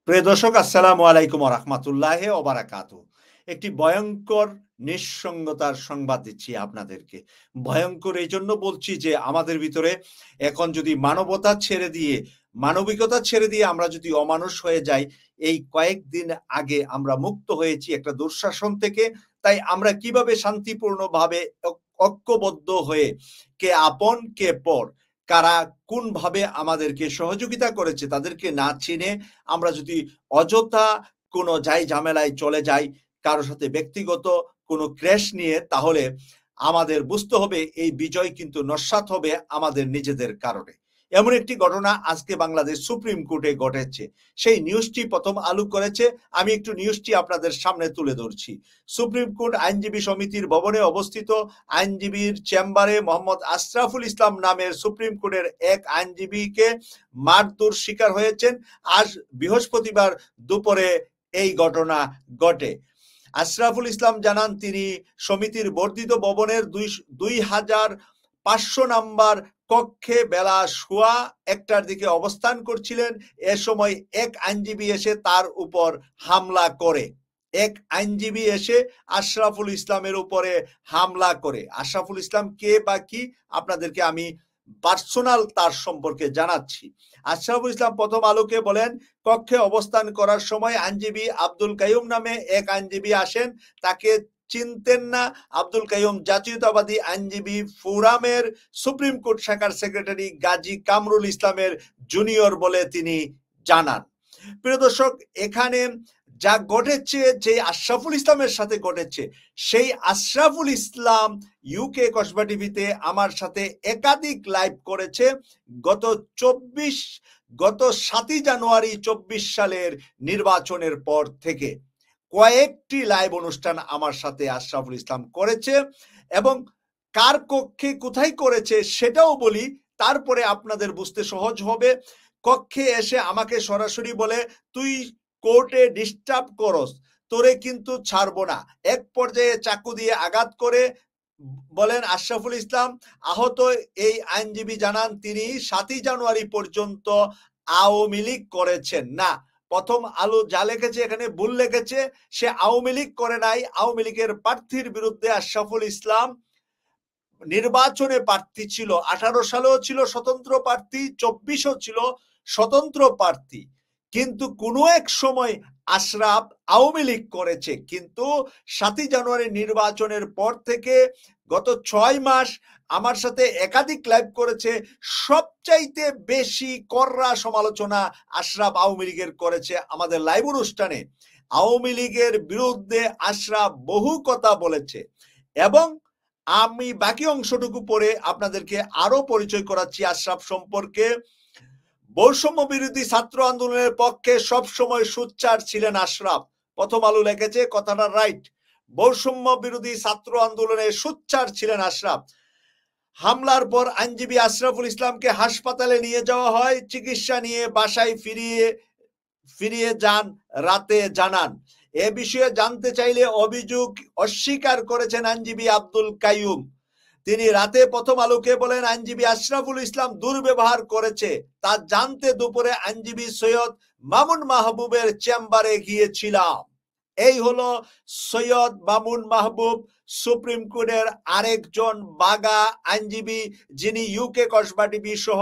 প্রিয় দর্শক আসসালামু আলাইকুম ওয়া রাহমাতুল্লাহি ওয়া বারাকাতুহু। একটি ভয়ংকর নিঃসঙ্গতার সংবাদ দিচ্ছি আপনাদেরকে। ভয়ংকর এইজন্য বলছি যে আমাদের ভিতরে এখন যদি মানবতা ছেড়ে দিয়ে, মানবিকতা ছেড়ে দিয়ে আমরা যদি অমানুষ হয়ে যাই, এই কয়েকদিন আগে আমরা মুক্ত হয়েছি একটা দুঃশাসন থেকে। তাই আমরা কিভাবে শান্তিপূর্ণভাবে ঐক্যবদ্ধ হয়ে কে আপন কে পর, কারা কোনভাবে আমাদেরকে সহযোগিতা করেছে তাদেরকে না চিনে আমরা যদি অযথা কোনো ঝামেলায় চলে যাই, কারো সাথে ব্যক্তিগত কোনো ক্র্যাশ নিয়ে, তাহলে আমাদের বুঝতে হবে এই বিজয় কিন্তু নস্যাৎ হবে আমাদের নিজেদের কারণে। এমন একটি ঘটনা আজকে বাংলাদেশ সুপ্রিম কোর্টে ঘটেছে। সেই নিউজটি প্রথম আলো করেছে। আমি একটু নিউজটি আপনাদের সামনে তুলে ধরছি। সুপ্রিম কোর্ট আইনজীবী সমিতির ভবনে অবস্থিত আইনজীবীর চেম্বারে মোহাম্মদ আশরাফুল ইসলাম নামের সুপ্রিম কোর্টের এক আইনজীবীকে মারধর শিকার হয়েছেন। আজ বৃহস্পতিবার দুপুরে এই ঘটনা ঘটে। আশরাফুল ইসলাম জানান তিনি সমিতির বর্ধিত ভবনের ২,৫০০ নাম্বার কক্ষে বেলা সোয়া ১টার দিকে অবস্থান করছিলেন। এ সময় এক আইনজীবী এসে তার উপর হামলা করে। এক আইনজীবী এসে আশরাফুল ইসলামের উপরে হামলা করে। আশরাফুল ইসলাম কে বা কি আপনাদেরকে আমি পার্সোনাল তার সম্পর্কে জানাচ্ছি। আশরাফুল ইসলাম প্রথম আলোকে বলেন, কক্ষে অবস্থান করার সময় আইনজীবী আব্দুল কাইয়ুম নামে এক আইনজীবী আসেন। তাকে চিনতেন না। আব্দুল কাইয়ুম জাতীয়তাবাদী আইনজীবী ফোরামের সুপ্রিম কোর্ট শাখার সেক্রেটারি গাজী কামরুল ইসলামের জুনিয়র বলে তিনি জানান। প্রিয় দর্শক, এখানে যা ঘটেছে, যে আশরাফুল ইসলামের সাথে ঘটেছে, সেই আশরাফুল ইসলাম ইউকে কসবা টিভিতে আমার সাথে একাধিক লাইভ করেছে। গত 7ই জানুয়ারি 24 সালের নির্বাচনের পর থেকে কয়েকটি লাইভ অনুষ্ঠান আমার সাথে আশরাফুল ইসলাম করেছে, এবং কার কক্ষে কোথায় করেছে সেটাও বলি, তারপরে আপনাদের বুঝতে সহজ হবে। কক্ষে এসে আমাকে সরাসরি বলে, তুই কোর্টে ডিস্টার্ব করস, তোরে কিন্তু ছাড়বো না। এক পর্যায়ে চাকু দিয়ে আঘাত করে বলেন আশরাফুল ইসলাম। আহত এই আইনজীবী জানান তিনি 7ই জানুয়ারি পর্যন্ত আওয়ামী লীগ করেছেন না। প্রথম আলো যা লিখেছে এখানে ভুল লিখেছে। সে আওয়ামী লীগ করে নাই। আওয়ামী লীগের প্রার্থীর বিরুদ্ধে আশরাফুল ইসলাম নির্বাচনে প্রার্থী ছিল। 18 সালেও ছিল স্বতন্ত্র প্রার্থী, 24ও ছিল স্বতন্ত্র প্রার্থী। কিন্তু কোনো এক সময় আশরাফ আওয়ামী লীগ করেছে, কিন্তু 7ই জানুয়ারি নির্বাচনের পর থেকে গত 6 মাস আমার সাথে একাধিক লাইভ করেছে। সবচাইতে বেশি কড়া সমালোচনা আশরাফ আওয়ামী লীগের করেছে আমাদের লাইভ অনুষ্ঠানে। আওয়ামী লীগের বিরুদ্ধে আশরাফ বহু কথা বলেছে, এবং আমি বাকি অংশটুকু পরে আপনাদেরকে আরো পরিচয় করাচ্ছি আশরাফ সম্পর্কে। বৈষম্য বিরোধী ছাত্র আন্দোলনের পক্ষে সবসময় সোচ্চার ছিলেন আশরাফ। প্রথম আলো লিখেছে, কথাটা রাইট। বৈষম্য বিরোধী ছাত্র আন্দোলনে সোচ্চার ছিলেন আশরাফ। হামলার পর আইনজীবী আশরাফুল ইসলামকে হাসপাতালে নিয়ে যাওয়া হয়। চিকিৎসা নিয়ে বাসায় ফিরিয়ে যান রাতে জানান। এ বিষয়ে জানতে চাইলে অভিযোগ অস্বীকার করেছেন আইনজীবী আব্দুল কাইয়ুম। তিনি রাতে প্রথম আলোকে বলেন, আইনজীবী আশরাফুল ইসলাম দুর্ব্যবহার করেছে তা জানতে দুপুরে আইনজীবী সৈয়দ মামুন মাহবুবের চেম্বারে গিয়েছিলাম। এই হলো সৈয়দ মামুন মাহবুব, সুপ্রিম কোর্টের আরেকজন বাগা আইনজীবী, যিনি ইউকে কসবা টিভি সহ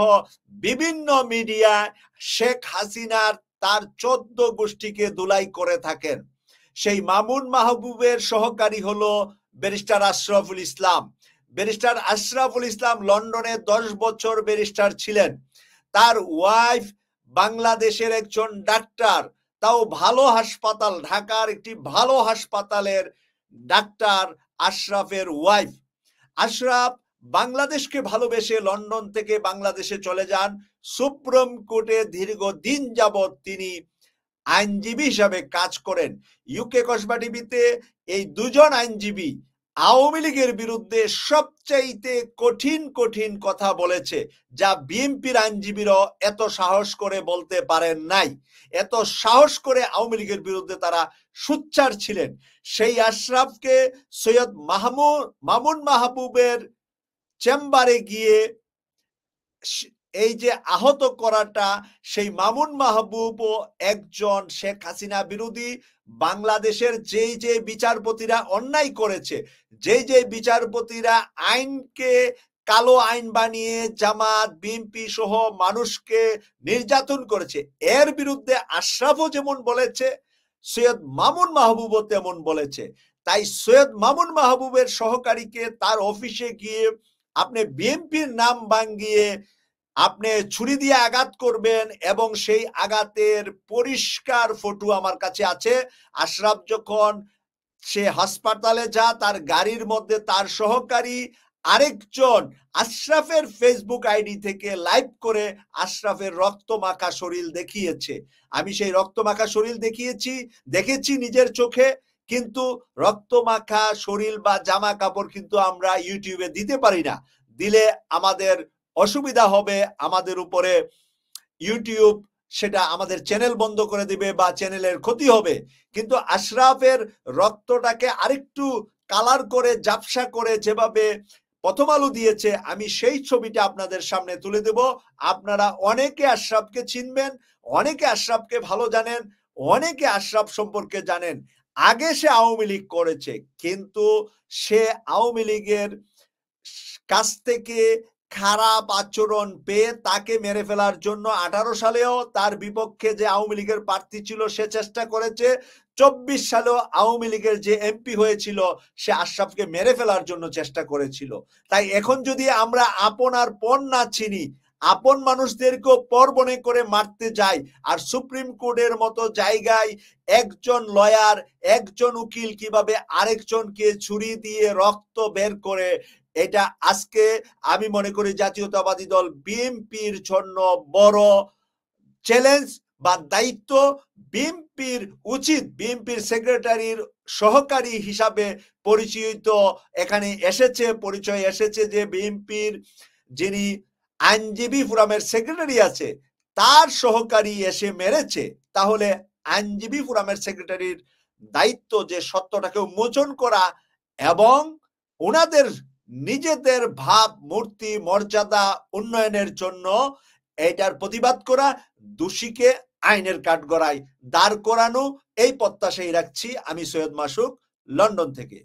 বিভিন্ন মিডিয়া শেখ হাসিনার তার 14 গোষ্ঠীকে ধুলাই করে থাকেন। সেই মামুন মাহবুবের সহকারী হলো ব্যারিস্টার আশরাফুল ইসলাম। ব্যারিস্টার আশরাফুল ইসলাম লন্ডনে 10 বছর ব্যারিস্টার ছিলেন। তার ওয়াইফ বাংলাদেশের একজন ডাক্তার, তাও ভালো হাসপাতাল, ঢাকার একটি ভালো হাসপাতালের ডাক্তার আশরাফের ওয়াইফ। আশরাফ বাংলাদেশকে ভালোবেসে লন্ডন থেকে বাংলাদেশে চলে যান। সুপ্রিম কোর্টে দীর্ঘদিন যাবৎ তিনি আইনজীবী হিসাবে কাজ করেন। ইউকে কসবা টিভিতে এই দুজন আইনজীবী আওয়ামী লীগের বিরুদ্ধে সবচাইতে কঠিন কথা বলেছে, যা বিএনপির আইনজীবীরাও এত সাহস করে বলতে পারেন নাই। এত সাহস করে আওয়ামী লীগের বিরুদ্ধে তারা সোচ্চার ছিলেন। সেই আশরাফকে সৈয়দ মামুন মাহবুবের চেম্বারে গিয়ে এই যে আহত করাটা, সেই মামুন মাহবুবও একজন শেখ হাসিনা বিরোধী। বাংলাদেশের যেই যে বিচারপতিরা অন্যায় করেছে, যেই যে বিচারপতিরা আইনকে কালো আইন বানিয়ে জামাত বিএনপি সহ মানুষকে নির্যাতন করেছে, এর বিরুদ্ধে আশরাফও যেমন বলেছে, সৈয়দ মামুন মাহবুবও তেমন বলেছে। তাই সৈয়দ মামুন মাহবুবের সহকারীকে তার অফিসে গিয়ে আপনি বিএনপির নাম ভাঙিয়ে আপনি ছুরি দিয়ে আঘাত করবেন, এবং সেই আঘাতের পরিষ্কার ফটো আমার কাছে আছে। আশরাফ যখন সে হাসপাতালে যা, তার গাড়ির মধ্যে তার সহকারী আরেকজন আশরাফের ফেসবুক আইডি থেকে লাইভ করে আশরাফের রক্তমাখা শরীর দেখিয়েছে। আমি সেই রক্তমাখা শরীর দেখেছি নিজের চোখে, কিন্তু রক্তমাখা শরীর বা জামা কাপড় কিন্তু আমরা ইউটিউবে দিতে পারি না। দিলে আমাদের অসুবিধা হবে, আমাদের উপরে ইউটিউব সেটা আমাদের চ্যানেল বন্ধ করে দিবে বা চ্যানেলের ক্ষতি হবে। কিন্তু আশরাফের রক্তটাকে আরেকটু কালার করে ঝাপসা করে যেভাবে প্রথম আলো দিয়েছে, আমি সেই ছবিটা আপনাদের সামনে তুলে দেব। আপনারা অনেকে আশরাফকে চিনবেন, অনেকে আশরাফকে ভালো জানেন, অনেকে আশরাফ সম্পর্কে জানেন। আগে সে আওয়ামী লীগ করেছে, কিন্তু সে আওয়ামী লীগের কাছ থেকে খারাপ আচরণ পেয়ে তাকে মেরে ফেলার জন্য 18 সালেও তার বিপক্ষে যে আওয়ামী লীগের প্রার্থী ছিল সে চেষ্টা করেছে। 24 সালেও আওয়ামী লীগের যে এমপি হয়েছিল সে আশরাফকে মেরে ফেলার জন্য চেষ্টা করেছিল। তাই এখন যদি আমরা আপন আর পর না চিনি, আপন মানুষদেরকেও পর মনে করে মারতে যাই, আর সুপ্রিম কোর্টের মতো জায়গায় একজন লয়ার, একজন উকিল কিভাবে আরেকজনকে ছুরি দিয়ে রক্ত বের করে, এটা আজকে আমি মনে করি জাতীয়তাবাদী দল বিএনপির জন্য বড় চ্যালেঞ্জ বা দায়িত্ব। বিএনপির উচিত, বিএনপির সেক্রেটারির সহকারী হিসাবে পরিচিত এখানে পরিচয় এসেছে যে বিএনপির যিনি আইনজীবী ফোরামের সেক্রেটারি আছে তার সহকারী এসে মেরেছে। তাহলে আইনজীবী ফোরামের সেক্রেটারির দায়িত্ব যে সত্যটাকে উন্মোচন করা এবং ওনাদের নিজেদের ভাব মূর্তি মর্যাদা উন্নয়নের জন্য এটার প্রতিবাদ করা, দোষীকে আইনের কাঠগড়ায় দাঁড় করানো, এই প্রত্যাশাই রাখছি। আমি সৈয়দ মাসুক, লন্ডন থেকে।